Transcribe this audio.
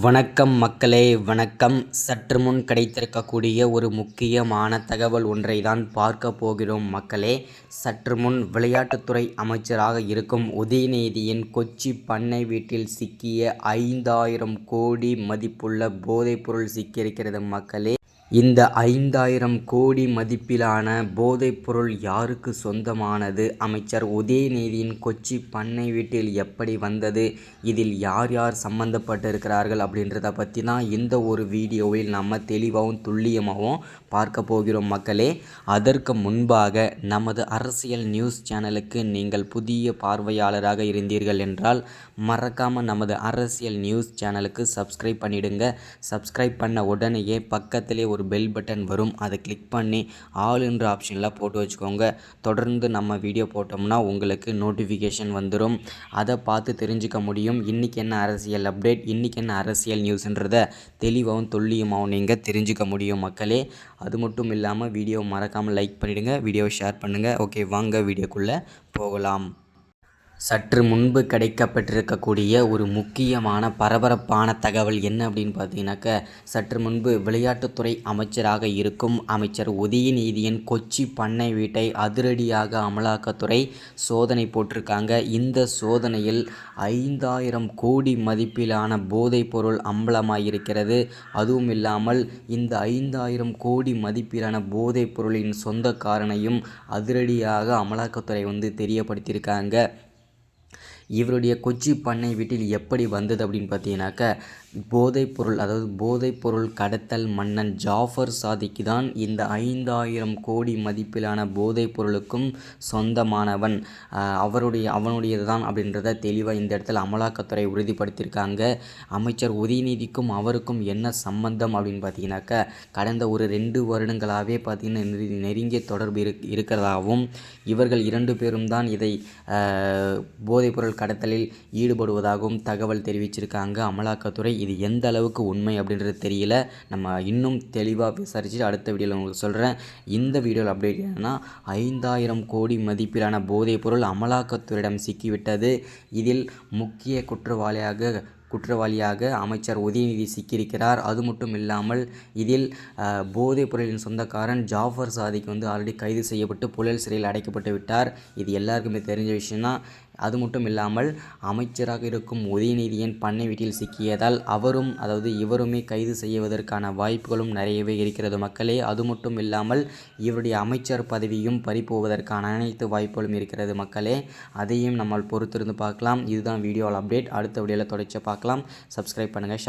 வணக்கம் மக்களே, வணக்கம். சற்று முன் கிடைத்திருக்கக்கூடிய ஒரு முக்கியமான தகவல் ஒன்றை தான் பார்க்க போகிறோம் மக்களே. சற்று முன் விளையாட்டுத்துறை அமைச்சராக இருக்கும் உதயநிதியின் கொச்சி பண்ணை வீட்டில் சிக்கிய 5000 கோடி மதிப்புள்ள போதைப்பொருள் சிக்கியிருக்கிறது மக்களே. இந்த 5000 கோடி மதிப்பிலான போதைப்பொருள் யாருக்கு சொந்தமானது? அமைச்சர் உதயநிதியின் கொச்சி பண்ணை வீட்டில் எப்படி வந்தது? இதில் யார் யார் சம்பந்தப்பட்டிருக்கிறார்கள் அப்படின்றத பற்றி தான் இந்த ஒரு வீடியோவில் நம்ம தெளிவாகவும் துல்லியமாகவும் பார்க்க போகிறோம் மக்களே. அதற்கு முன்பாக நமது அரசியல் நியூஸ் சேனலுக்கு நீங்கள் புதிய பார்வையாளராக இருந்தீர்கள் என்றால் மறக்காமல் நமது அரசியல் நியூஸ் சேனலுக்கு சப்ஸ்கிரைப் பண்ணிடுங்க. சப்ஸ்கிரைப் பண்ண உடனேயே பக்கத்திலே ஒரு பெல் பட்டன் வரும், அதை கிளிக் பண்ணி ஆல் என்ற ஆப்ஷனில் போட்டு வச்சுக்கோங்க. தொடர்ந்து நம்ம வீடியோ போட்டோம்னா உங்களுக்கு நோட்டிஃபிகேஷன் வந்துடும். அதை பார்த்து தெரிஞ்சுக்க முடியும் இன்றைக்கி என்ன அரசியல் அப்டேட், இன்றைக்கி என்ன அரசியல் நியூஸ்ன்றதை தெளிவாகவும் துல்லியமாகவும் நீங்கள் தெரிஞ்சுக்க முடியும் மக்களே. அது மட்டும் இல்லாமல் வீடியோ மறக்காமல் லைக் பண்ணிவிடுங்க, வீடியோவை ஷேர் பண்ணுங்கள். ஓகே, வாங்க வீடியோக்குள்ளே போகலாம். சற்று முன்பு கிடைக்கப்பட்டிருக்கக்கூடிய ஒரு முக்கியமான பரபரப்பான தகவல் என்ன அப்படின்னு பார்த்தீங்கன்னாக்க, சற்று முன்பு விளையாட்டுத்துறை அமைச்சராக இருக்கும் அமைச்சர் உதயநிதியின் கொச்சி பண்ணை வீட்டை அதிரடியாக அமலாக்கத்துறை சோதனை போட்டிருக்காங்க. இந்த சோதனையில் 5000 கோடி மதிப்பிலான போதைப்பொருள் அம்பலமாயிருக்கிறது. அதுவும் இல்லாமல் இந்த 5000 கோடி மதிப்பிலான போதைப் பொருளின் சொந்தக்காரனையும் அதிரடியாக அமலாக்கத்துறை தெரியப்படுத்தியிருக்காங்க. இவருடைய கொச்சி பண்ணை வீட்டில் எப்படி வந்தது அப்படின்னு பார்த்தீங்கன்னாக்க, போதைப்பொருள், அதாவது போதைப்பொருள் கடத்தல் மன்னன் ஜாஃபர் சாதிக்கு தான் இந்த 5000 கோடி மதிப்பிலான போதைப் பொருளுக்கும் சொந்தமானவன். அவனுடையது தான் அப்படின்றத தெளிவாக இந்த இடத்துல அமலாக்கத்துறை உறுதிப்படுத்தியிருக்காங்க. அமைச்சர் உதயநிதிக்கும் அவருக்கும் என்ன சம்பந்தம் அப்படின்னு பார்த்தீங்கன்னாக்க, கடந்த ஒரு 2 வருடங்களாகவே பார்த்திங்கன்னா நெருங்கிய தொடர்பு இருக்கிறதாகவும், இவர்கள் 2 பேரும் தான் இதை போதைப்பொருள் கடத்தலில் ஈடுபடுவதாகவும் தகவல் தெரிவிச்சிருக்காங்க அமலாக்கத்துறை. இது எந்த அளவுக்கு உண்மை அப்படின்றது தெரியல. நம்ம இன்னும் தெளிவாக விசாரிச்சுட்டு அடுத்த வீடியோவில் உங்களுக்கு சொல்கிறேன். இந்த வீடியோவில் அப்டேட் என்னன்னா, 5000 கோடி மதிப்பிலான போதைப் பொருள் அமலாக்கத்துறையிடம் சிக்கிவிட்டது. இதில் முக்கிய குற்றவாளியாக அமைச்சர் உதயநிதி சிக்கியிருக்கிறார். அது மட்டும் இல்லாமல் இதில் போதைப் பொருளின் சொந்தக்காரன் ஜாஃபர் சாதிக் ஆல்ரெடி கைது செய்யப்பட்டு புழல் சிறையில் அடைக்கப்பட்டு விட்டார். இது எல்லாருக்குமே தெரிஞ்ச விஷயம்தான். அது மட்டும் இல்லாமல் அமைச்சராக இருக்கும் உதயநிதியின் பண்ணை வீட்டில் சிக்கியதால் இவருமே கைது செய்வதற்கான வாய்ப்புகளும் நிறையவே இருக்கிறது மக்களே. அது மட்டும் இல்லாமல் இவருடைய அமைச்சர் பதவியும் பறிப்போவதற்கான அனைத்து வாய்ப்புகளும் இருக்கிறது மக்களே. அதையும் நம்மால் பொறுத்திருந்து பார்க்கலாம். இதுதான் வீடியோவில் அப்டேட். அடுத்த வீடியோவில் தொடர்ச்சியாக பார்க்கலாம். சப்ஸ்கிரைப் பண்ணுங்கள்.